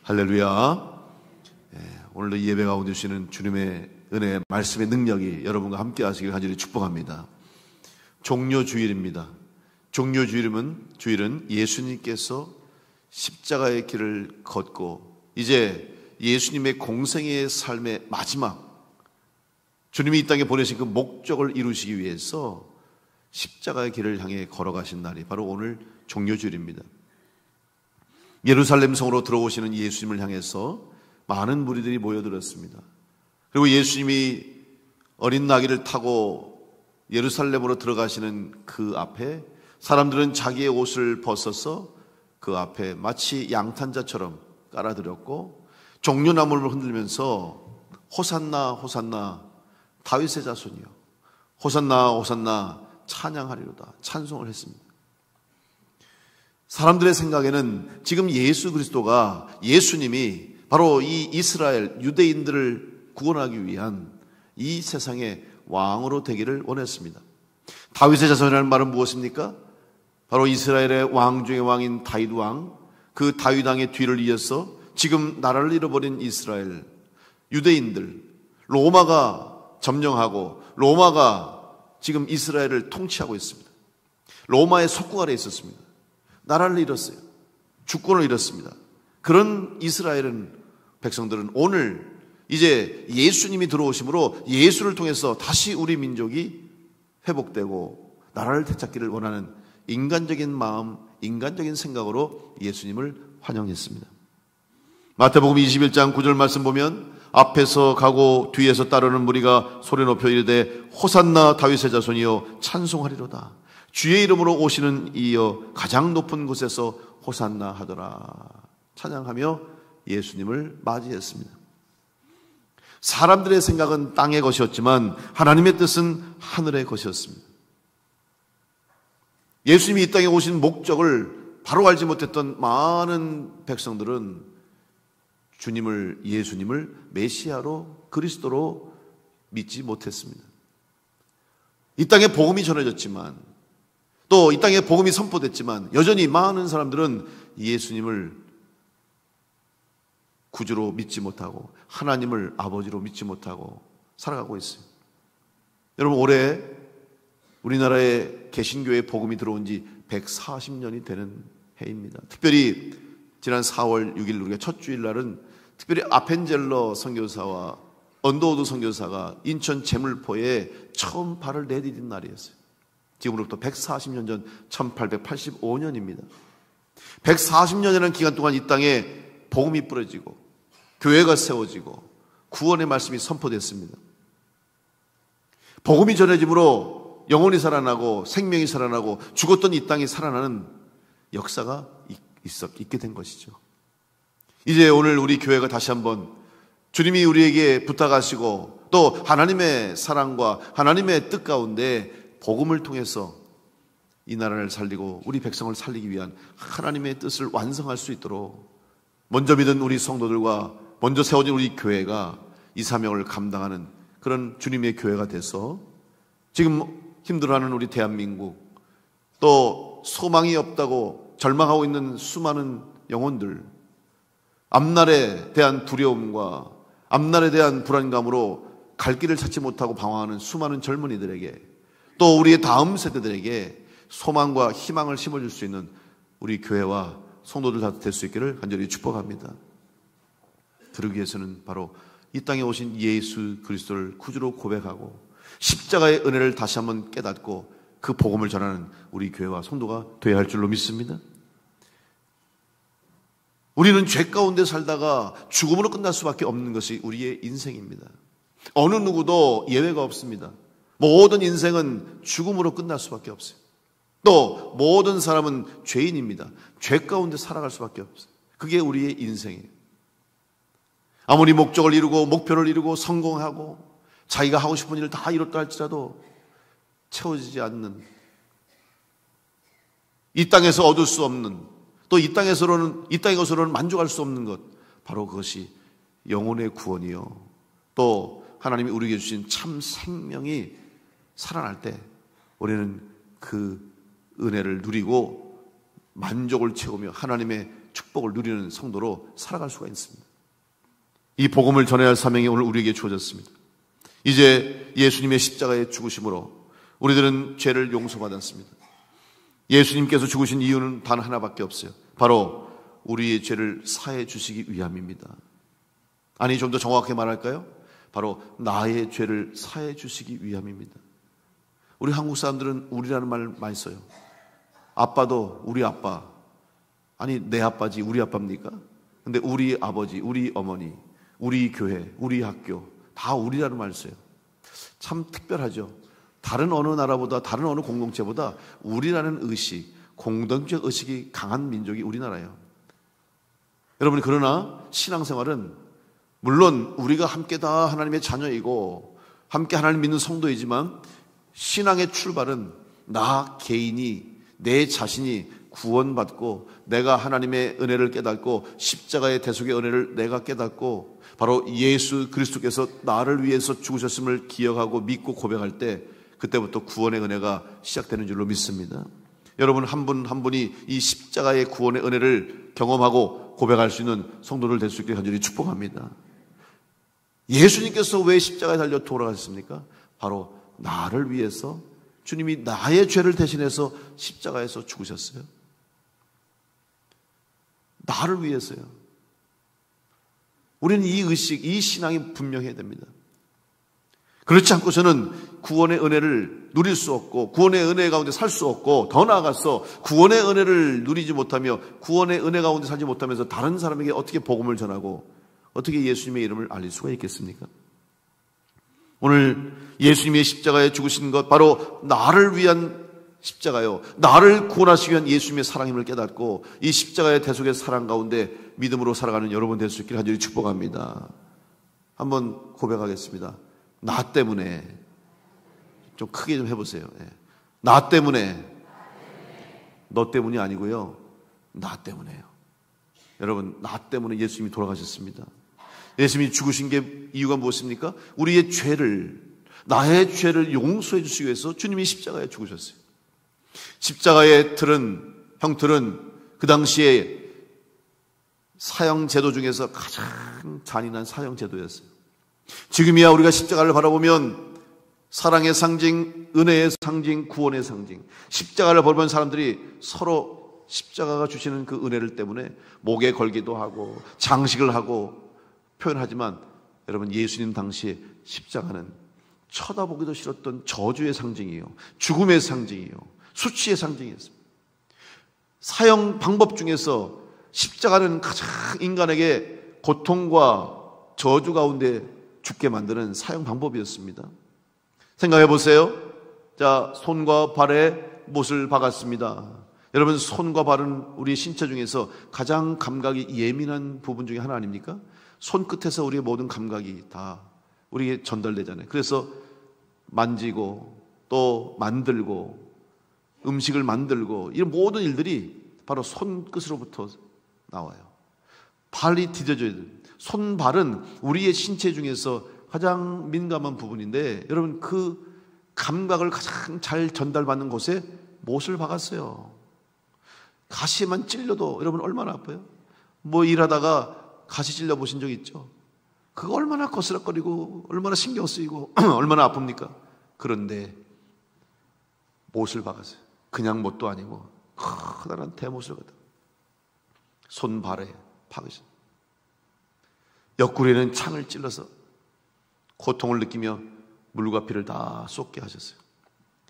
할렐루야. 오늘도 이 예배 가운데 주시는 주님의 은혜, 말씀의 능력이 여러분과 함께 하시길 간절히 축복합니다. 종료주일입니다. 종료주일은 예수님께서 십자가의 길을 걷고 이제 예수님의 공생의 삶의 마지막, 주님이 이 땅에 보내신 그 목적을 이루시기 위해서 십자가의 길을 향해 걸어가신 날이 바로 오늘 종료주일입니다. 예루살렘 성으로 들어오시는 예수님을 향해서 많은 무리들이 모여들었습니다. 그리고 예수님이 어린 나귀를 타고 예루살렘으로 들어가시는 그 앞에 사람들은 자기의 옷을 벗어서 그 앞에 마치 양탄자처럼 깔아드렸고 종려나무를 흔들면서 호산나 호산나 다윗의 자손이요, 호산나 호산나 찬양하리로다 찬송을 했습니다. 사람들의 생각에는 지금 예수 그리스도가, 예수님이 바로 이 이스라엘 유대인들을 구원하기 위한 이 세상의 왕으로 되기를 원했습니다. 다윗의 자손이라는 말은 무엇입니까? 바로 이스라엘의 왕 중의 왕인 다윗 왕, 그 다윗 왕의 뒤를 이어서 지금 나라를 잃어버린 이스라엘 유대인들, 로마가 점령하고 로마가 지금 이스라엘을 통치하고 있습니다. 로마의 속국 아래에 있었습니다. 나라를 잃었어요. 주권을 잃었습니다. 그런 이스라엘은, 백성들은 오늘 이제 예수님이 들어오심으로 예수를 통해서 다시 우리 민족이 회복되고 나라를 되찾기를 원하는 인간적인 마음, 인간적인 생각으로 예수님을 환영했습니다. 마태복음 21장 9절 말씀 보면 앞에서 가고 뒤에서 따르는 무리가 소리 높여 이르되 호산나 다윗의 자손이여 찬송하리로다. 주의 이름으로 오시는 이여 가장 높은 곳에서 호산나 하더라. 찬양하며 예수님을 맞이했습니다. 사람들의 생각은 땅의 것이었지만 하나님의 뜻은 하늘의 것이었습니다. 예수님이 이 땅에 오신 목적을 바로 알지 못했던 많은 백성들은 예수님을 메시아로, 그리스도로 믿지 못했습니다. 이 땅에 복음이 전해졌지만, 또 이 땅에 복음이 선포됐지만 여전히 많은 사람들은 예수님을 구주로 믿지 못하고 하나님을 아버지로 믿지 못하고 살아가고 있어요. 여러분, 올해 우리나라에 개신교의 복음이 들어온 지 140년이 되는 해입니다. 특별히 지난 4월 6일 우리가 첫 주일날은 특별히 아펜젤러 선교사와 언더우드 선교사가 인천 제물포에 처음 발을 내디딘 날이었어요. 지금으로부터 140년 전 1885년입니다. 140년이라는 기간 동안 이 땅에 복음이 뿌려지고 교회가 세워지고 구원의 말씀이 선포됐습니다. 복음이 전해짐으로 영혼이 살아나고 생명이 살아나고 죽었던 이 땅이 살아나는 역사가 있게 된 것이죠. 이제 오늘 우리 교회가 다시 한번 주님이 우리에게 부탁하시고 또 하나님의 사랑과 하나님의 뜻 가운데 복음을 통해서 이 나라를 살리고 우리 백성을 살리기 위한 하나님의 뜻을 완성할 수 있도록 먼저 믿은 우리 성도들과 먼저 세워진 우리 교회가 이 사명을 감당하는 그런 주님의 교회가 돼서 지금 힘들어하는 우리 대한민국, 또 소망이 없다고 절망하고 있는 수많은 영혼들, 앞날에 대한 두려움과 앞날에 대한 불안감으로 갈 길을 찾지 못하고 방황하는 수많은 젊은이들에게, 또 우리의 다음 세대들에게 소망과 희망을 심어줄 수 있는 우리 교회와 성도들 다 될 수 있기를 간절히 축복합니다. 그러기 위해서는 바로 이 땅에 오신 예수 그리스도를 구주로 고백하고 십자가의 은혜를 다시 한번 깨닫고 그 복음을 전하는 우리 교회와 성도가 되어야 할 줄로 믿습니다. 우리는 죄 가운데 살다가 죽음으로 끝날 수밖에 없는 것이 우리의 인생입니다. 어느 누구도 예외가 없습니다. 모든 인생은 죽음으로 끝날 수밖에 없어요. 또 모든 사람은 죄인입니다. 죄 가운데 살아갈 수밖에 없어요. 그게 우리의 인생이에요. 아무리 목적을 이루고 목표를 이루고 성공하고 자기가 하고 싶은 일을 다 이뤘다 할지라도 채워지지 않는, 이 땅에서 얻을 수 없는, 또 이 땅의 것으로는 만족할 수 없는 것, 바로 그것이 영혼의 구원이요, 또 하나님이 우리에게 주신 참 생명이 살아날 때 우리는 그 은혜를 누리고 만족을 채우며 하나님의 축복을 누리는 성도로 살아갈 수가 있습니다. 이 복음을 전해야 할 사명이 오늘 우리에게 주어졌습니다. 이제 예수님의 십자가의 죽으심으로 우리들은 죄를 용서받았습니다. 예수님께서 죽으신 이유는 단 하나밖에 없어요. 바로 우리의 죄를 사해 주시기 위함입니다. 아니, 좀 더 정확하게 말할까요? 바로 나의 죄를 사해 주시기 위함입니다. 우리 한국 사람들은 우리라는 말 많이 써요. 아빠도 우리 아빠, 아니 내 아빠지 우리 아빠입니까? 근데 우리 아버지, 우리 어머니, 우리 교회, 우리 학교 다 우리라는 말 써요. 참 특별하죠. 다른 어느 나라보다, 다른 어느 공동체보다 우리라는 의식, 공동체 의식이 강한 민족이 우리나라예요. 여러분, 그러나 신앙생활은 물론 우리가 함께 다 하나님의 자녀이고 함께 하나님 믿는 성도이지만 신앙의 출발은 나 개인이, 내 자신이 구원받고 내가 하나님의 은혜를 깨닫고 십자가의 대속의 은혜를 내가 깨닫고 바로 예수 그리스도께서 나를 위해서 죽으셨음을 기억하고 믿고 고백할 때 그때부터 구원의 은혜가 시작되는 줄로 믿습니다. 여러분 한 분 한 분이 이 십자가의 구원의 은혜를 경험하고 고백할 수 있는 성도들 될 수 있게 간절히 축복합니다. 예수님께서 왜 십자가에 달려 돌아가셨습니까? 바로 나를 위해서 주님이 나의 죄를 대신해서 십자가에서 죽으셨어요. 나를 위해서요. 우리는 이 의식, 이 신앙이 분명해야 됩니다. 그렇지 않고서는 구원의 은혜를 누릴 수 없고 구원의 은혜 가운데 살 수 없고 더 나아가서 구원의 은혜를 누리지 못하며 구원의 은혜 가운데 살지 못하면서 다른 사람에게 어떻게 복음을 전하고 어떻게 예수님의 이름을 알릴 수가 있겠습니까? 오늘 예수님의 십자가에 죽으신 것 바로 나를 위한 십자가요, 나를 구원하시기 위한 예수님의 사랑임을 깨닫고 이 십자가의 대속의 사랑 가운데 믿음으로 살아가는 여러분 될 수 있기를 간절히 축복합니다. 한번 고백하겠습니다. 나 때문에, 좀 크게 좀 해보세요. 나 때문에, 너 때문이 아니고요, 나 때문에요. 여러분, 나 때문에 예수님이 돌아가셨습니다. 예수님이 죽으신 게 이유가 무엇입니까? 우리의 죄를, 나의 죄를 용서해 주시기 위해서 주님이 십자가에 죽으셨어요. 십자가의 틀은, 형틀은 그 당시에 사형제도 중에서 가장 잔인한 사형제도였어요. 지금이야 우리가 십자가를 바라보면 사랑의 상징, 은혜의 상징, 구원의 상징, 십자가를 보면 사람들이 서로 십자가가 주시는 그 은혜를 때문에 목에 걸기도 하고 장식을 하고 표현하지만 여러분, 예수님 당시에 십자가는 쳐다보기도 싫었던 저주의 상징이에요. 죽음의 상징이에요. 수치의 상징이었습니다. 사형 방법 중에서 십자가는 가장 인간에게 고통과 저주 가운데 죽게 만드는 사형 방법이었습니다. 생각해 보세요. 자, 손과 발에 못을 박았습니다. 여러분, 손과 발은 우리 신체 중에서 가장 감각이 예민한 부분 중에 하나 아닙니까? 손끝에서 우리의 모든 감각이 다 우리에게 전달되잖아요. 그래서 만지고 또 만들고 음식을 만들고 이런 모든 일들이 바로 손끝으로부터 나와요. 발이 디뎌져야 돼요. 손발은 우리의 신체 중에서 가장 민감한 부분인데 여러분, 그 감각을 가장 잘 전달받는 곳에 못을 박았어요. 가시에만 찔려도 여러분 얼마나 아파요? 뭐 일하다가 가시 찔려 보신 적 있죠? 그거 얼마나 거스락거리고 얼마나 신경 쓰이고 얼마나 아픕니까? 그런데 못을 박았어요. 그냥 못도 아니고 커다란 대못을 갖다 손발에 박으셨어요. 옆구리에는 창을 찔러서 고통을 느끼며 물과 피를 다 쏟게 하셨어요.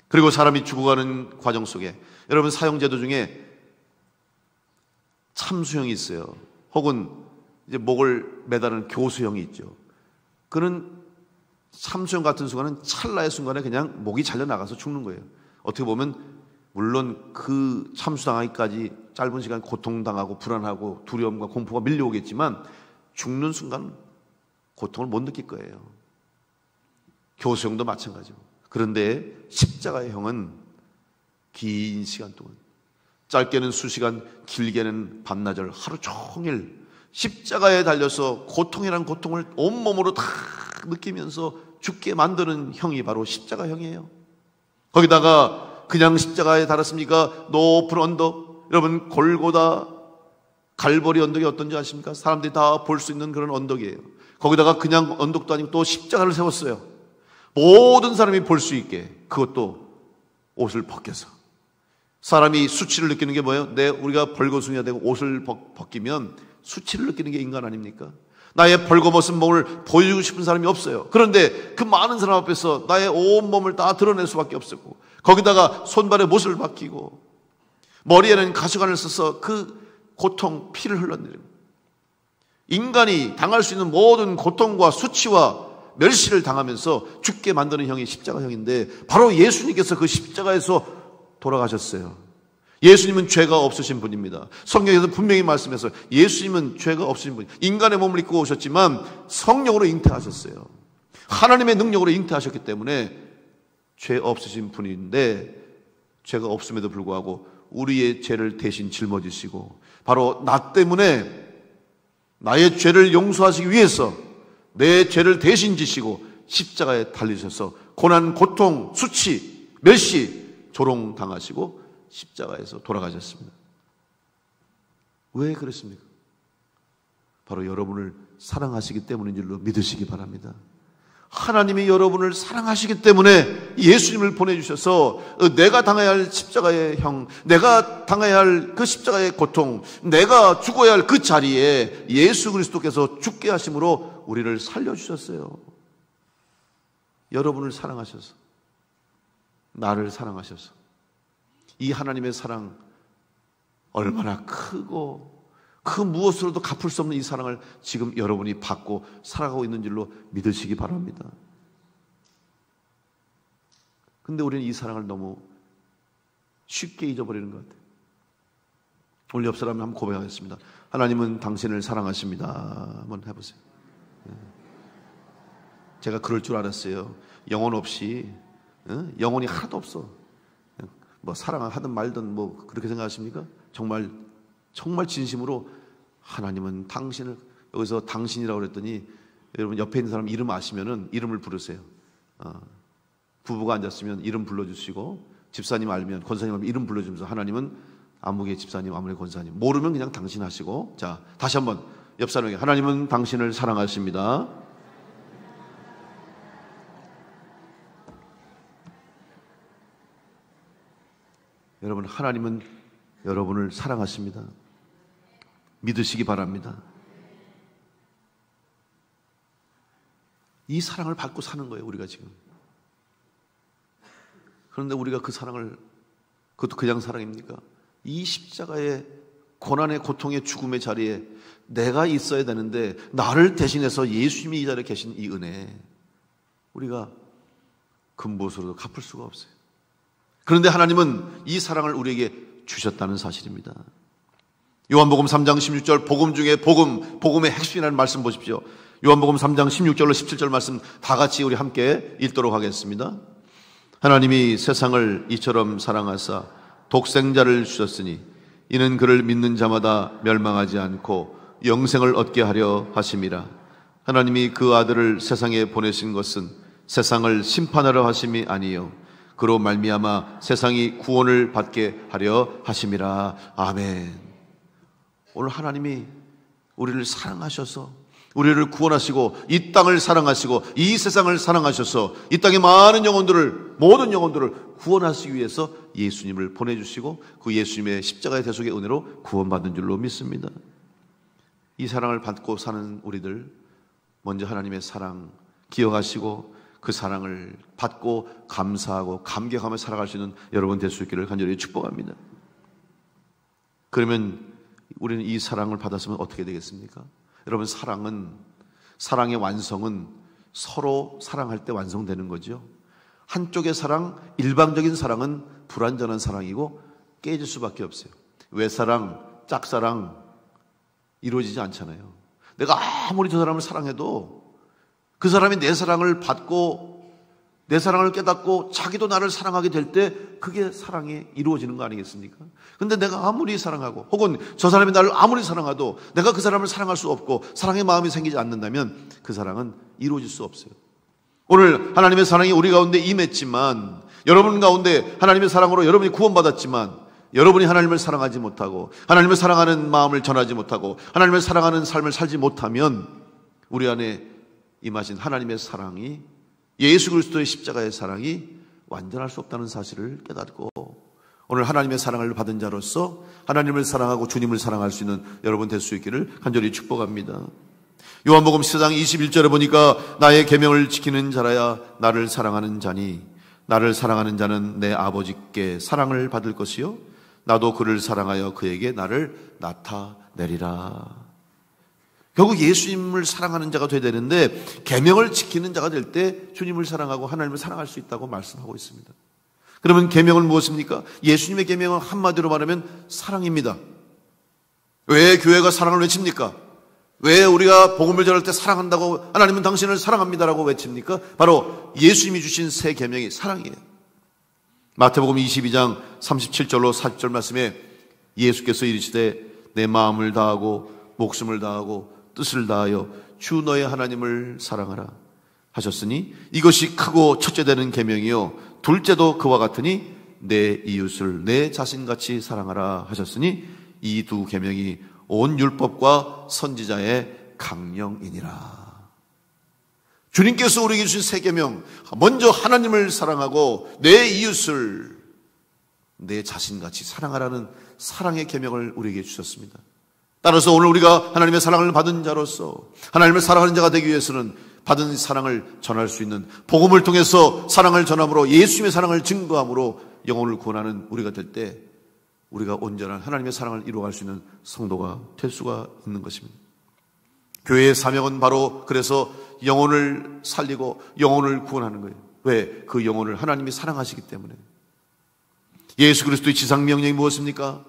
그리고 사람이 죽어가는 과정 속에 여러분, 사형제도 중에 참수형이 있어요. 혹은 이제 목을 매다는 교수형이 있죠. 그는 참수형 같은 순간은 찰나의 순간에 그냥 목이 잘려나가서 죽는 거예요. 어떻게 보면 물론 그 참수당하기까지 짧은 시간 고통당하고 불안하고 두려움과 공포가 밀려오겠지만 죽는 순간 고통을 못 느낄 거예요. 교수형도 마찬가지고. 그런데 십자가의 형은 긴 시간 동안, 짧게는 수시간, 길게는 반나절, 하루 종일 십자가에 달려서 고통이란 고통을 온몸으로 다 느끼면서 죽게 만드는 형이 바로 십자가형이에요. 거기다가 그냥 십자가에 달았습니까? 높은 언덕, 여러분 골고다 갈보리 언덕이 어떤지 아십니까? 사람들이 다 볼 수 있는 그런 언덕이에요. 거기다가 그냥 언덕도 아니고 또 십자가를 세웠어요. 모든 사람이 볼 수 있게. 그것도 옷을 벗겨서. 사람이 수치를 느끼는 게 뭐예요? 우리가 벌거숭이가 되고 옷을 벗기면 수치를 느끼는 게 인간 아닙니까? 나의 벌거벗은 몸을 보여주고 싶은 사람이 없어요. 그런데 그 많은 사람 앞에서 나의 온 몸을 다 드러낼 수밖에 없었고, 거기다가 손발에 못을 박히고 머리에는 가시관을 써서 그 고통, 피를 흘러내리고, 인간이 당할 수 있는 모든 고통과 수치와 멸시를 당하면서 죽게 만드는 형이 십자가형인데, 바로 예수님께서 그 십자가에서 돌아가셨어요. 예수님은 죄가 없으신 분입니다. 성경에서 분명히 말씀해서 예수님은 죄가 없으신 분, 인간의 몸을 입고 오셨지만 성령으로 잉태하셨어요. 하나님의 능력으로 잉태하셨기 때문에 죄 없으신 분인데, 죄가 없음에도 불구하고 우리의 죄를 대신 짊어지시고, 바로 나 때문에 나의 죄를 용서하시기 위해서 내 죄를 대신 지시고 십자가에 달리셔서 고난, 고통, 수치, 멸시, 조롱당하시고 십자가에서 돌아가셨습니다. 왜 그랬습니까? 바로 여러분을 사랑하시기 때문인 줄로 믿으시기 바랍니다. 하나님이 여러분을 사랑하시기 때문에 예수님을 보내주셔서 내가 당해야 할 십자가의 형, 내가 당해야 할 그 십자가의 고통, 내가 죽어야 할 그 자리에 예수 그리스도께서 죽게 하심으로 우리를 살려주셨어요. 여러분을 사랑하셔서, 나를 사랑하셔서. 이 하나님의 사랑 얼마나 크고 그 무엇으로도 갚을 수 없는 이 사랑을 지금 여러분이 받고 살아가고 있는 줄로 믿으시기 바랍니다. 근데 우리는 이 사랑을 너무 쉽게 잊어버리는 것 같아요. 오늘 옆 사람이 한번 고백하겠습니다. 하나님은 당신을 사랑하십니다. 한번 해보세요. 제가 그럴 줄 알았어요. 영혼 없이, 영혼이 하나도 없어. 뭐 사랑하든 말든 뭐 그렇게 생각하십니까? 정말 진심으로 하나님은 당신을, 여기서 당신이라고 그랬더니 여러분 옆에 있는 사람 이름 아시면은 이름을 부르세요. 부부가 앉았으면 이름 불러주시고, 집사님 알면, 권사님 알면 이름 불러주면서 하나님은 아무개 집사님, 아무개 권사님, 모르면 그냥 당신 하시고. 자, 다시 한번 옆 사람에게 하나님은 당신을 사랑하십니다. 여러분, 하나님은 여러분을 사랑하십니다. 믿으시기 바랍니다. 이 사랑을 받고 사는 거예요, 우리가 지금. 그런데 우리가 그 사랑을, 그것도 그냥 사랑입니까? 이 십자가의 고난의, 고통의, 죽음의 자리에 내가 있어야 되는데 나를 대신해서 예수님이 이 자리에 계신 이 은혜, 우리가 금보수로도 갚을 수가 없어요. 그런데 하나님은 이 사랑을 우리에게 주셨다는 사실입니다. 요한복음 3장 16절, 복음 중에 복음의 핵심이라는 말씀 보십시오. 요한복음 3장 16절로 17절 말씀 다 같이 우리 함께 읽도록 하겠습니다. 하나님이 세상을 이처럼 사랑하사 독생자를 주셨으니 이는 그를 믿는 자마다 멸망하지 않고 영생을 얻게 하려 하심이라. 하나님이 그 아들을 세상에 보내신 것은 세상을 심판하려 하심이 아니요 그로 말미암아 세상이 구원을 받게 하려 하심이라. 아멘. 오늘 하나님이 우리를 사랑하셔서 우리를 구원하시고 이 땅을 사랑하시고 이 세상을 사랑하셔서 이 땅의 많은 영혼들을, 모든 영혼들을 구원하시기 위해서 예수님을 보내주시고 그 예수님의 십자가의 대속의 은혜로 구원받은 줄로 믿습니다. 이 사랑을 받고 사는 우리들, 먼저 하나님의 사랑 기억하시고 그 사랑을 받고 감사하고 감격하며 살아갈 수 있는 여러분 될 수 있기를 간절히 축복합니다. 그러면 우리는 이 사랑을 받았으면 어떻게 되겠습니까? 여러분, 사랑의 완성은 서로 사랑할 때 완성되는 거죠. 한쪽의 사랑, 일방적인 사랑은 불완전한 사랑이고 깨질 수밖에 없어요. 외사랑, 짝사랑 이루어지지 않잖아요. 내가 아무리 저 사람을 사랑해도 그 사람이 내 사랑을 받고 내 사랑을 깨닫고 자기도 나를 사랑하게 될 때 그게 사랑이 이루어지는 거 아니겠습니까? 근데 내가 아무리 사랑하고 혹은 저 사람이 나를 아무리 사랑해도 내가 그 사람을 사랑할 수 없고 사랑의 마음이 생기지 않는다면 그 사랑은 이루어질 수 없어요. 오늘 하나님의 사랑이 우리 가운데 임했지만, 여러분 가운데 하나님의 사랑으로 여러분이 구원받았지만 여러분이 하나님을 사랑하지 못하고 하나님을 사랑하는 마음을 전하지 못하고 하나님을 사랑하는 삶을 살지 못하면 우리 안에 임하신 하나님의 사랑이, 예수 그리스도의 십자가의 사랑이 완전할 수 없다는 사실을 깨닫고 오늘 하나님의 사랑을 받은 자로서 하나님을 사랑하고 주님을 사랑할 수 있는 여러분 될 수 있기를 간절히 축복합니다. 요한복음 10장 21절에 보니까 나의 계명을 지키는 자라야 나를 사랑하는 자니 나를 사랑하는 자는 내 아버지께 사랑을 받을 것이요 나도 그를 사랑하여 그에게 나를 나타내리라. 결국 예수님을 사랑하는 자가 되어야 되는데 계명을 지키는 자가 될 때 주님을 사랑하고 하나님을 사랑할 수 있다고 말씀하고 있습니다. 그러면 계명은 무엇입니까? 예수님의 계명은 한마디로 말하면 사랑입니다. 왜 교회가 사랑을 외칩니까? 왜 우리가 복음을 전할 때 사랑한다고, 하나님은 당신을 사랑합니다라고 외칩니까? 바로 예수님이 주신 새 계명이 사랑이에요. 마태복음 22장 37절로 40절 말씀에 예수께서 이르시되 내 마음을 다하고 목숨을 다하고 뜻을 다하여 주 너의 하나님을 사랑하라 하셨으니 이것이 크고 첫째 되는 계명이요 둘째도 그와 같으니 내 이웃을 내 자신같이 사랑하라 하셨으니 이 두 계명이 온 율법과 선지자의 강령이니라. 주님께서 우리에게 주신 새 계명, 먼저 하나님을 사랑하고 내 이웃을 내 자신같이 사랑하라는 사랑의 계명을 우리에게 주셨습니다. 따라서 오늘 우리가 하나님의 사랑을 받은 자로서 하나님을 사랑하는 자가 되기 위해서는 받은 사랑을 전할 수 있는 복음을 통해서 사랑을 전함으로 예수님의 사랑을 증거함으로 영혼을 구원하는 우리가 될 때 우리가 온전한 하나님의 사랑을 이루어갈 수 있는 성도가 될 수가 있는 것입니다. 교회의 사명은 바로 그래서 영혼을 살리고 영혼을 구원하는 거예요. 왜? 그 영혼을 하나님이 사랑하시기 때문에. 예수 그리스도의 지상명령이 무엇입니까?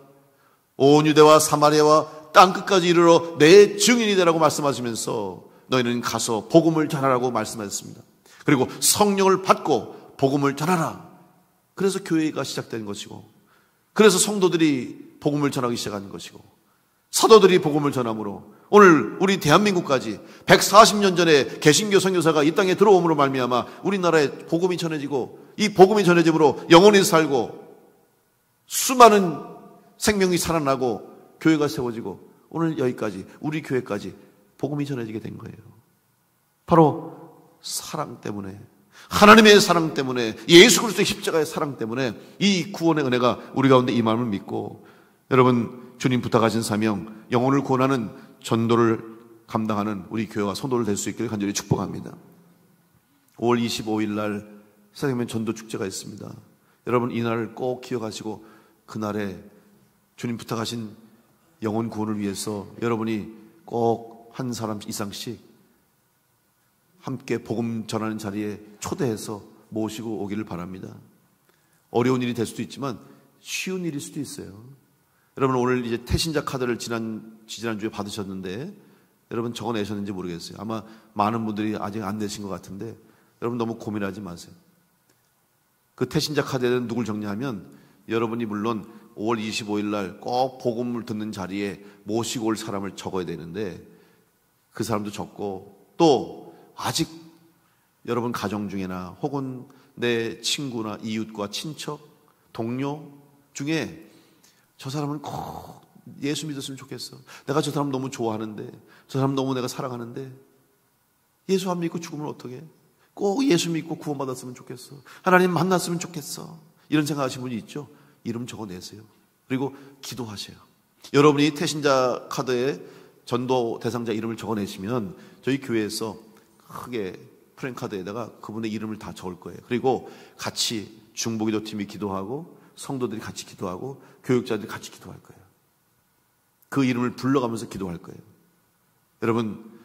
온 유대와 사마리아와 땅끝까지 이르러 내 증인이 되라고 말씀하시면서 너희는 가서 복음을 전하라고 말씀하셨습니다. 그리고 성령을 받고 복음을 전하라. 그래서 교회가 시작된 것이고, 그래서 성도들이 복음을 전하기 시작한 것이고, 사도들이 복음을 전함으로 오늘 우리 대한민국까지 140년 전에 개신교 선교사가 이 땅에 들어옴으로 말미암아 우리나라에 복음이 전해지고, 이 복음이 전해짐으로 영혼이 살고 수많은 생명이 살아나고 교회가 세워지고 오늘 여기까지 우리 교회까지 복음이 전해지게 된 거예요. 바로 사랑 때문에, 하나님의 사랑 때문에, 예수 그리스도의 십자가의 사랑 때문에 이 구원의 은혜가 우리 가운데 임함을 믿고, 여러분 주님 부탁하신 사명, 영혼을 구원하는 전도를 감당하는 우리 교회와 성도를 될 수 있기를 간절히 축복합니다. 5월 25일 날 세상면 전도 축제가 있습니다. 여러분 이날을 꼭 기억하시고 그날에 주님 부탁하신 영혼 구원을 위해서 여러분이 꼭 한 사람 이상씩 함께 복음 전하는 자리에 초대해서 모시고 오기를 바랍니다. 어려운 일이 될 수도 있지만 쉬운 일일 수도 있어요. 여러분 오늘 이제 태신자 카드를 지난주에 받으셨는데 여러분 적어내셨는지 모르겠어요. 아마 많은 분들이 아직 안 내신 것 같은데 여러분 너무 고민하지 마세요. 그 태신자 카드에는 누굴 적냐면 여러분이 물론 5월 25일 날 꼭 복음을 듣는 자리에 모시고 올 사람을 적어야 되는데 그 사람도 적고, 또 아직 여러분 가정 중에나 혹은 내 친구나 이웃과 친척, 동료 중에 저 사람은 꼭 예수 믿었으면 좋겠어. 내가 저 사람 너무 좋아하는데, 저 사람 너무 내가 사랑하는데 예수 안 믿고 죽으면 어떡해? 꼭 예수 믿고 구원받았으면 좋겠어. 하나님 만났으면 좋겠어. 이런 생각하시는 분이 있죠? 이름 적어내세요. 그리고 기도하세요. 여러분이 태신자 카드에 전도 대상자 이름을 적어내시면 저희 교회에서 크게 프랭카드에다가 그분의 이름을 다 적을 거예요. 그리고 같이 중보기도팀이 기도하고 성도들이 같이 기도하고 교육자들이 같이 기도할 거예요. 그 이름을 불러가면서 기도할 거예요. 여러분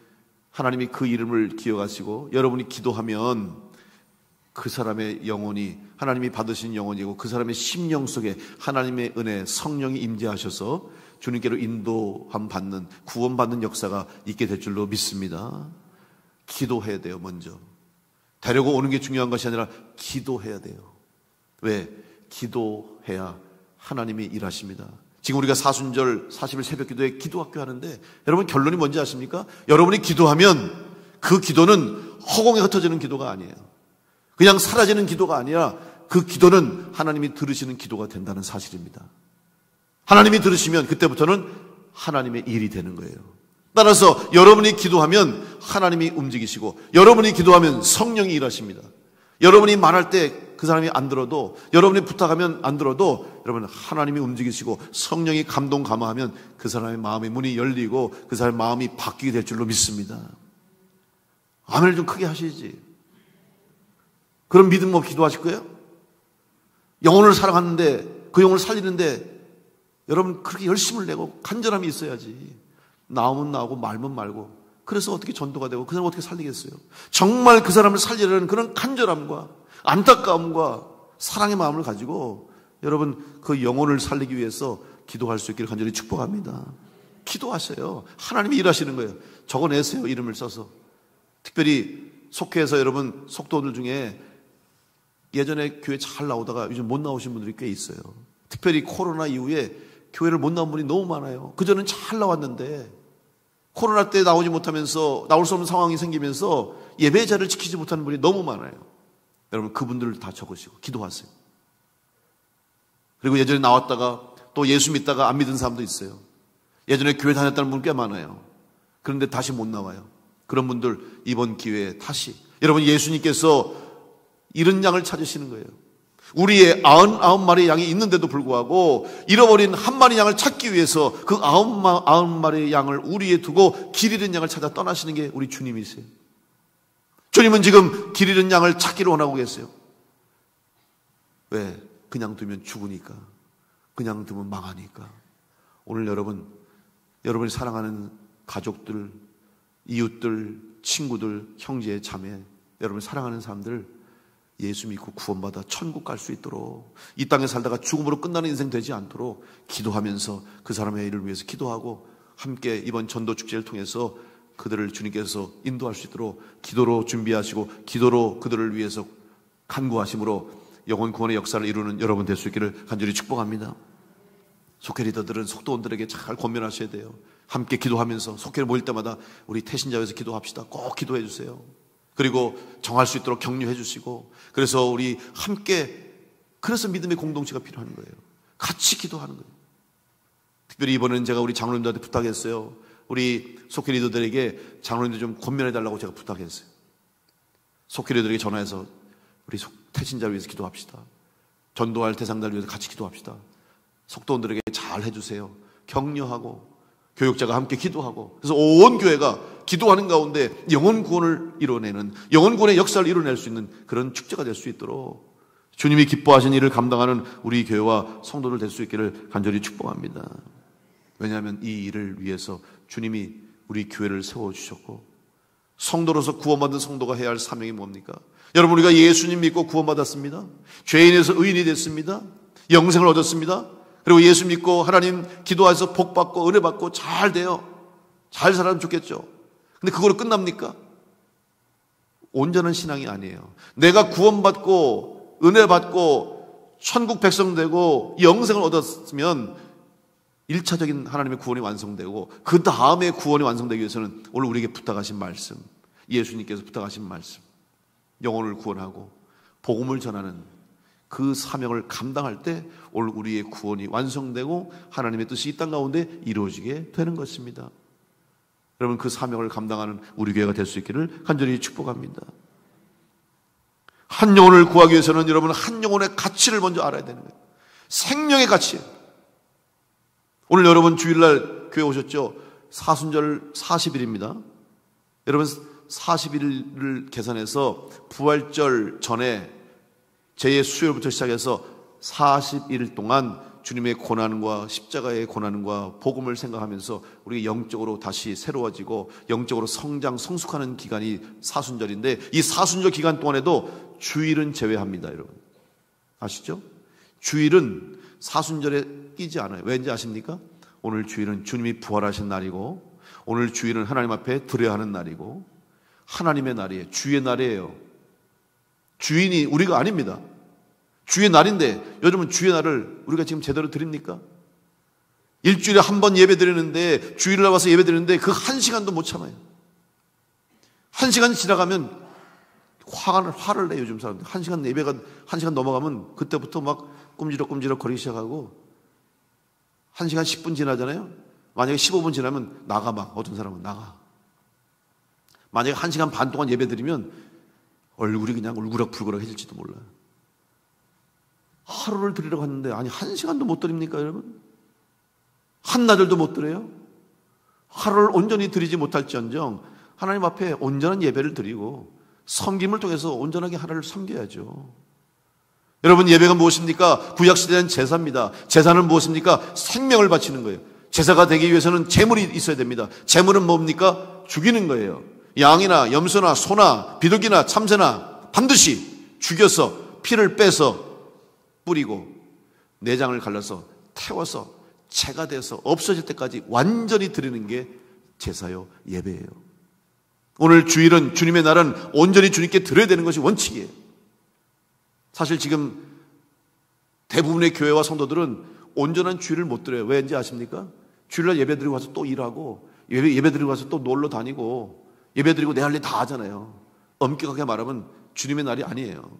하나님이 그 이름을 기억하시고 여러분이 기도하면 그 사람의 영혼이 하나님이 받으신 영혼이고 그 사람의 심령 속에 하나님의 은혜, 성령이 임재하셔서 주님께로 인도함 받는, 구원받는 역사가 있게 될 줄로 믿습니다. 기도해야 돼요. 먼저 데리고 오는 게 중요한 것이 아니라 기도해야 돼요. 왜? 기도해야 하나님이 일하십니다. 지금 우리가 사순절 40일 새벽기도에 기도학교 하는데 여러분 결론이 뭔지 아십니까? 여러분이 기도하면 그 기도는 허공에 흩어지는 기도가 아니에요. 그냥 사라지는 기도가 아니라 그 기도는 하나님이 들으시는 기도가 된다는 사실입니다. 하나님이 들으시면 그때부터는 하나님의 일이 되는 거예요. 따라서 여러분이 기도하면 하나님이 움직이시고, 여러분이 기도하면 성령이 일하십니다. 여러분이 말할 때 그 사람이 안 들어도, 여러분이 부탁하면 안 들어도, 여러분 하나님이 움직이시고 성령이 감동 감화하면 그 사람의 마음의 문이 열리고 그 사람의 마음이 바뀌게 될 줄로 믿습니다. 아멘을 좀 크게 하시지. 그런 믿음 없이 기도하실 거예요? 영혼을 사랑하는데, 그 영혼을 살리는데 여러분 그렇게 열심을 내고 간절함이 있어야지. 나오면 나오고 말면 말고. 그래서 어떻게 전도가 되고 그 사람을 어떻게 살리겠어요? 정말 그 사람을 살리려는 그런 간절함과 안타까움과 사랑의 마음을 가지고 여러분 그 영혼을 살리기 위해서 기도할 수 있기를 간절히 축복합니다. 기도하세요. 하나님이 일하시는 거예요. 적어내세요. 이름을 써서. 특별히 속회에서 여러분 속도들 중에 예전에 교회 잘 나오다가 요즘 못 나오신 분들이 꽤 있어요. 특별히 코로나 이후에 교회를 못 나온 분이 너무 많아요. 그전엔 잘 나왔는데 코로나 때 나오지 못하면서 나올 수 없는 상황이 생기면서 예배자를 지키지 못하는 분이 너무 많아요. 여러분 그분들을 다 적으시고 기도하세요. 그리고 예전에 나왔다가 또 예수 믿다가 안 믿은 사람도 있어요. 예전에 교회 다녔다는 분 꽤 많아요. 그런데 다시 못 나와요. 그런 분들 이번 기회에 다시 여러분 예수님께서 잃은 양을 찾으시는 거예요. 우리의 99마리의 양이 있는데도 불구하고 잃어버린 한 마리 양을 찾기 위해서 그 99마리의 양을 우리에 두고 길 잃은 양을 찾아 떠나시는 게 우리 주님이세요. 주님은 지금 길 잃은 양을 찾기를 원하고 계세요. 왜? 그냥 두면 죽으니까. 그냥 두면 망하니까. 오늘 여러분이 사랑하는 가족들, 이웃들, 친구들, 형제, 자매, 여러분이 사랑하는 사람들 예수 믿고 구원받아 천국 갈 수 있도록, 이 땅에 살다가 죽음으로 끝나는 인생 되지 않도록 기도하면서 그 사람의 일을 위해서 기도하고 함께 이번 전도 축제를 통해서 그들을 주님께서 인도할 수 있도록 기도로 준비하시고 기도로 그들을 위해서 간구하심으로 영혼 구원의 역사를 이루는 여러분 될 수 있기를 간절히 축복합니다. 속회 리더들은 속도원들에게 잘 권면하셔야 돼요. 함께 기도하면서 속회를 모일 때마다 우리 태신자회에서 기도합시다. 꼭 기도해 주세요. 그리고 정할 수 있도록 격려해 주시고, 그래서 우리 함께, 그래서 믿음의 공동체가 필요한 거예요. 같이 기도하는 거예요. 특별히 이번에는 제가 우리 장로님들한테 부탁했어요. 우리 속회 리더들에게 장로님들 좀 권면해 달라고 제가 부탁했어요. 속회 리더들에게 전화해서 우리 태신자를 위해서 기도합시다. 전도할 대상자를 위해서 같이 기도합시다. 속도원들에게 잘 해주세요. 격려하고 교육자가 함께 기도하고, 그래서 온 교회가 기도하는 가운데 영혼 구원을 이뤄내는, 영혼 구원의 역사를 이뤄낼 수 있는 그런 축제가 될 수 있도록 주님이 기뻐하신 일을 감당하는 우리 교회와 성도들 될 수 있기를 간절히 축복합니다. 왜냐하면 이 일을 위해서 주님이 우리 교회를 세워주셨고, 성도로서 구원받은 성도가 해야 할 사명이 뭡니까? 여러분, 우리가 예수님 믿고 구원받았습니다. 죄인에서 의인이 됐습니다. 영생을 얻었습니다. 그리고 예수 믿고 하나님 기도해서 복 받고 은혜 받고 잘 돼요. 잘 살아면 좋겠죠. 근데 그걸로 끝납니까? 온전한 신앙이 아니에요. 내가 구원받고 은혜 받고 천국 백성 되고 영생을 얻었으면 1차적인 하나님의 구원이 완성되고, 그 다음에 구원이 완성되기 위해서는 오늘 우리에게 부탁하신 말씀, 예수님께서 부탁하신 말씀, 영혼을 구원하고 복음을 전하는 그 사명을 감당할 때 오늘 우리의 구원이 완성되고 하나님의 뜻이 이 땅 가운데 이루어지게 되는 것입니다. 여러분, 그 사명을 감당하는 우리 교회가 될 수 있기를 간절히 축복합니다. 한 영혼을 구하기 위해서는 여러분 한 영혼의 가치를 먼저 알아야 되는 거예요. 생명의 가치. 오늘 여러분 주일날 교회 오셨죠? 사순절 40일입니다. 여러분 40일을 계산해서 부활절 전에 제 수요일부터 시작해서 40일 동안 주님의 고난과 십자가의 고난과 복음을 생각하면서 우리 영적으로 다시 새로워지고 영적으로 성장, 성숙하는 기간이 사순절인데, 이 사순절 기간 동안에도 주일은 제외합니다. 여러분 아시죠? 주일은 사순절에 끼지 않아요. 왠지 아십니까? 오늘 주일은 주님이 부활하신 날이고, 오늘 주일은 하나님 앞에 드려야 하는 날이고, 하나님의 날이에요. 주의 날이에요. 주인이 우리가 아닙니다. 주의 날인데 요즘은 주의 날을 우리가 지금 제대로 드립니까? 일주일에 한 번 예배 드리는데, 주일날 와서 예배 드리는데 그 한 시간도 못 참아요. 한 시간 지나가면 화를 내요. 요즘 사람들 한 시간 예배가 한 시간 넘어가면 그때부터 막 꼼지럭 거리기 시작하고, 1시간 10분 지나잖아요. 만약에 15분 지나면 나가 막 어떤 사람은 나가. 만약에 1시간 반 동안 예배 드리면 얼굴이 그냥 울그락불그락해질지도 몰라요. 하루를 드리려고 했는데 아니 1시간도 못 드립니까 여러분? 한나절도 못 드려요? 하루를 온전히 드리지 못할지언정 하나님 앞에 온전한 예배를 드리고 섬김을 통해서 온전하게 하나님을 섬겨야죠. 여러분 예배가 무엇입니까? 구약시대는 제사입니다. 제사는 무엇입니까? 생명을 바치는 거예요. 제사가 되기 위해서는 제물이 있어야 됩니다. 제물은 뭡니까? 죽이는 거예요. 양이나 염소나 소나 비둘기나 참새나 반드시 죽여서 피를 빼서 뿌리고 내장을 갈라서 태워서 채가 돼서 없어질 때까지 완전히 드리는 게 제사요 예배예요. 오늘 주일은 주님의 날은 온전히 주님께 드려야 되는 것이 원칙이에요. 사실 지금 대부분의 교회와 성도들은 온전한 주일을 못 드려요. 왜인지 아십니까? 주일날 예배 드리고 와서 또 일하고 예배 드리고 와서 또 놀러 다니고 예배 드리고 내 할 일 다 하잖아요. 엄격하게 말하면 주님의 날이 아니에요.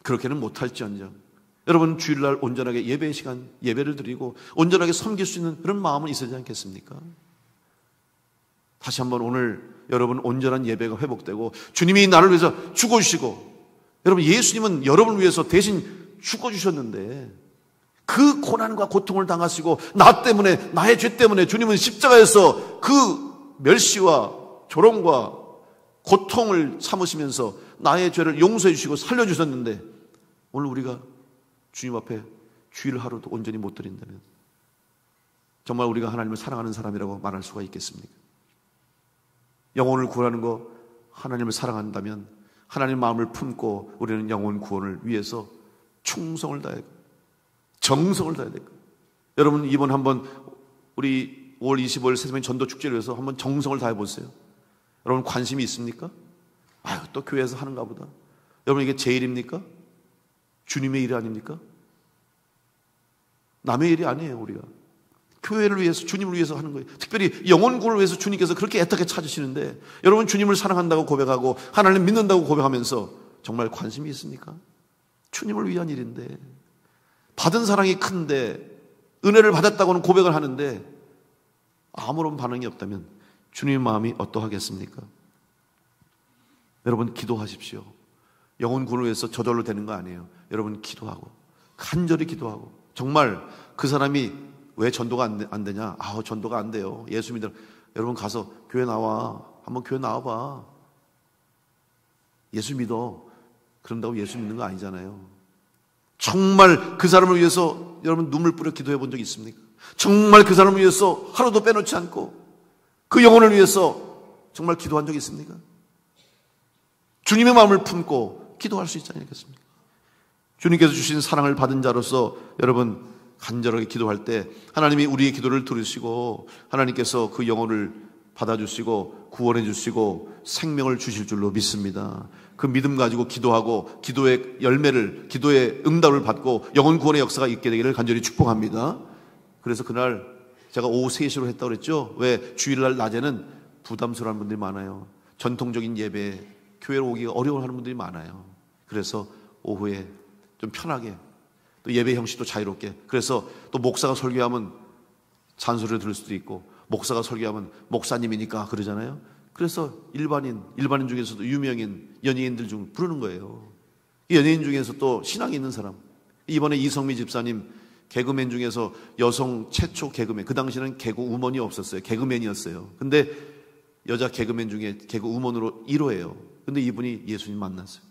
그렇게는 못할지언정 여러분 주일날 온전하게 예배의 시간 예배를 드리고 온전하게 섬길 수 있는 그런 마음은 있어야 되지 않겠습니까? 다시 한번 오늘 여러분 온전한 예배가 회복되고 주님이 나를 위해서 죽어주시고 여러분 예수님은 여러분을 위해서 대신 죽어주셨는데 그 고난과 고통을 당하시고 나 때문에 나의 죄 때문에 주님은 십자가에서 그 멸시와 조롱과 고통을 참으시면서 나의 죄를 용서해 주시고 살려주셨는데 오늘 우리가 주님 앞에 주일 하루도 온전히 못 드린다면 정말 우리가 하나님을 사랑하는 사람이라고 말할 수가 있겠습니까? 영혼을 구하는 거 하나님을 사랑한다면 하나님 마음을 품고 우리는 영혼 구원을 위해서 충성을 다해야 되고 정성을 다해야 되고 여러분 이번 한번 우리 5월 25일 세세민 전도 축제를 위해서 한번 정성을 다해 보세요. 여러분 관심이 있습니까? 아유 또 교회에서 하는가 보다. 여러분 이게 제 일입니까? 주님의 일이 아닙니까? 남의 일이 아니에요. 우리가 교회를 위해서 주님을 위해서 하는 거예요. 특별히 영혼 구원을 위해서 주님께서 그렇게 애타게 찾으시는데 여러분 주님을 사랑한다고 고백하고 하나님 믿는다고 고백하면서 정말 관심이 있습니까? 주님을 위한 일인데 받은 사랑이 큰데 은혜를 받았다고는 고백을 하는데 아무런 반응이 없다면 주님의 마음이 어떠하겠습니까? 여러분 기도하십시오. 영혼 구원을 위해서 저절로 되는 거 아니에요. 여러분 기도하고 간절히 기도하고 정말 그 사람이 왜 전도가 안 되냐? 전도가 안 돼요. 예수 믿으라. 여러분 가서 교회 나와. 한번 교회 나와봐. 예수 믿어. 그런다고 예수 믿는 거 아니잖아요. 정말 그 사람을 위해서 여러분 눈물 뿌려 기도해 본 적 있습니까? 정말 그 사람을 위해서 하루도 빼놓지 않고 그 영혼을 위해서 정말 기도한 적 있습니까? 주님의 마음을 품고 기도할 수 있지 않겠습니까? 주님께서 주신 사랑을 받은 자로서 여러분 간절하게 기도할 때 하나님이 우리의 기도를 들으시고 하나님께서 그 영혼을 받아주시고 구원해 주시고 생명을 주실 줄로 믿습니다. 그 믿음 가지고 기도하고 기도의 열매를 기도의 응답을 받고 영혼 구원의 역사가 있게 되기를 간절히 축복합니다. 그래서 그날 제가 오후 3시로 했다고 그랬죠. 왜? 주일날 낮에는 부담스러운 분들이 많아요. 전통적인 예배 교회로 오기가 어려워하는 분들이 많아요. 그래서 오후에 좀 편하게 또 예배 형식도 자유롭게 그래서 또 목사가 설교하면 잔소리를 들을 수도 있고 목사가 설교하면 목사님이니까 그러잖아요. 그래서 일반인 중에서도 유명인 연예인들 중 부르는 거예요. 이 연예인 중에서 또 신앙이 있는 사람 이번에 이성미 집사님 개그맨 중에서 여성 최초 개그맨 그 당시에는 개그 우먼이 없었어요. 개그맨이었어요. 근데 여자 개그맨 중에 개그 우먼으로 1호예요. 근데 이분이 예수님 만났어요.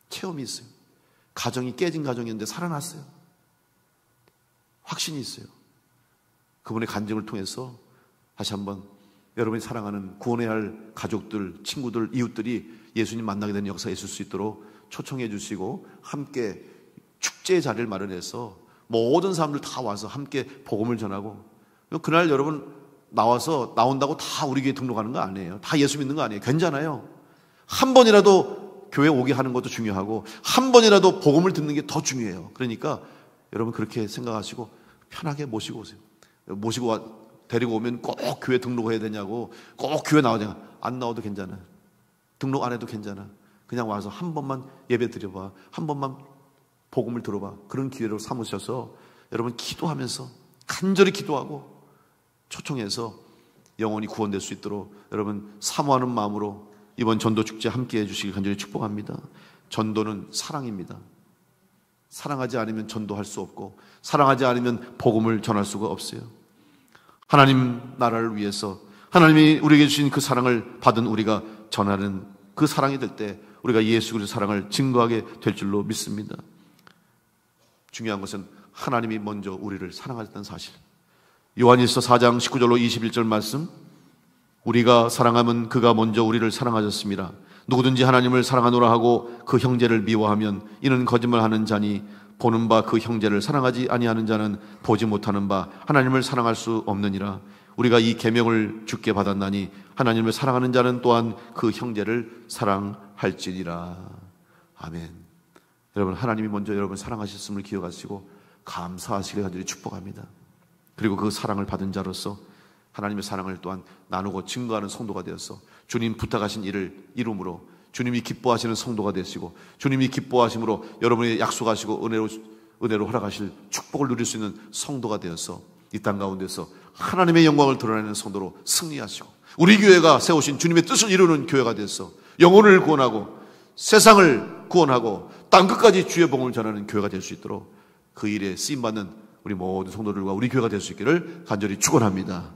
체험이 있어요. 가정이 깨진 가정이었는데 살아났어요. 확신이 있어요. 그분의 간증을 통해서 다시 한번 여러분이 사랑하는 구원해야 할 가족들, 친구들, 이웃들이 예수님 만나게 되는 역사가 있을 수 있도록 초청해 주시고 함께 축제의 자리를 마련해서 모든 사람들 다 와서 함께 복음을 전하고 그날 여러분 나온다고 다 우리 교회 등록하는 거 아니에요. 다 예수 믿는 거 아니에요. 괜찮아요. 한 번이라도 교회 오게 하는 것도 중요하고 한 번이라도 복음을 듣는 게 더 중요해요. 그러니까 여러분 그렇게 생각하시고 편하게 모시고 오세요. 모시고 데리고 오면 꼭 교회 등록해야 되냐고 꼭 교회 나와야 되냐 안 나와도 괜찮아. 등록 안 해도 괜찮아. 그냥 와서 한 번만 예배 드려봐. 한 번만 복음을 들어봐. 그런 기회로 삼으셔서 여러분 기도하면서 간절히 기도하고 초청해서 영혼이 구원될 수 있도록 여러분 사모하는 마음으로 이번 전도 축제 함께 해주시길 간절히 축복합니다. 전도는 사랑입니다. 사랑하지 않으면 전도할 수 없고 사랑하지 않으면 복음을 전할 수가 없어요. 하나님 나라를 위해서 하나님이 우리에게 주신 그 사랑을 받은 우리가 전하는 그 사랑이 될 때 우리가 예수 그리스도의 사랑을 증거하게 될 줄로 믿습니다. 중요한 것은 하나님이 먼저 우리를 사랑하셨다는 사실. 요한일서 4장 19절로 21절 말씀, 우리가 사랑하면 그가 먼저 우리를 사랑하셨습니다. 누구든지 하나님을 사랑하노라 하고 그 형제를 미워하면 이는 거짓말하는 자니 보는 바 그 형제를 사랑하지 아니하는 자는 보지 못하는 바 하나님을 사랑할 수 없느니라. 우리가 이 계명을 주께 받았나니 하나님을 사랑하는 자는 또한 그 형제를 사랑할지니라. 아멘. 여러분 하나님이 먼저 여러분 사랑하셨음을 기억하시고 감사하시길 간절히 축복합니다. 그리고 그 사랑을 받은 자로서 하나님의 사랑을 또한 나누고 증거하는 성도가 되어서 주님 부탁하신 일을 이룸으로 주님이 기뻐하시는 성도가 되시고 주님이 기뻐하심으로 여러분이 약속하시고 은혜로 허락하실 축복을 누릴 수 있는 성도가 되어서 이 땅 가운데서 하나님의 영광을 드러내는 성도로 승리하시고 우리 교회가 세우신 주님의 뜻을 이루는 교회가 되어서 영혼을 구원하고 세상을 구원하고 땅끝까지 주의 복음을 전하는 교회가 될 수 있도록 그 일에 쓰임받는 우리 모든 성도들과 우리 교회가 될 수 있기를 간절히 축원합니다.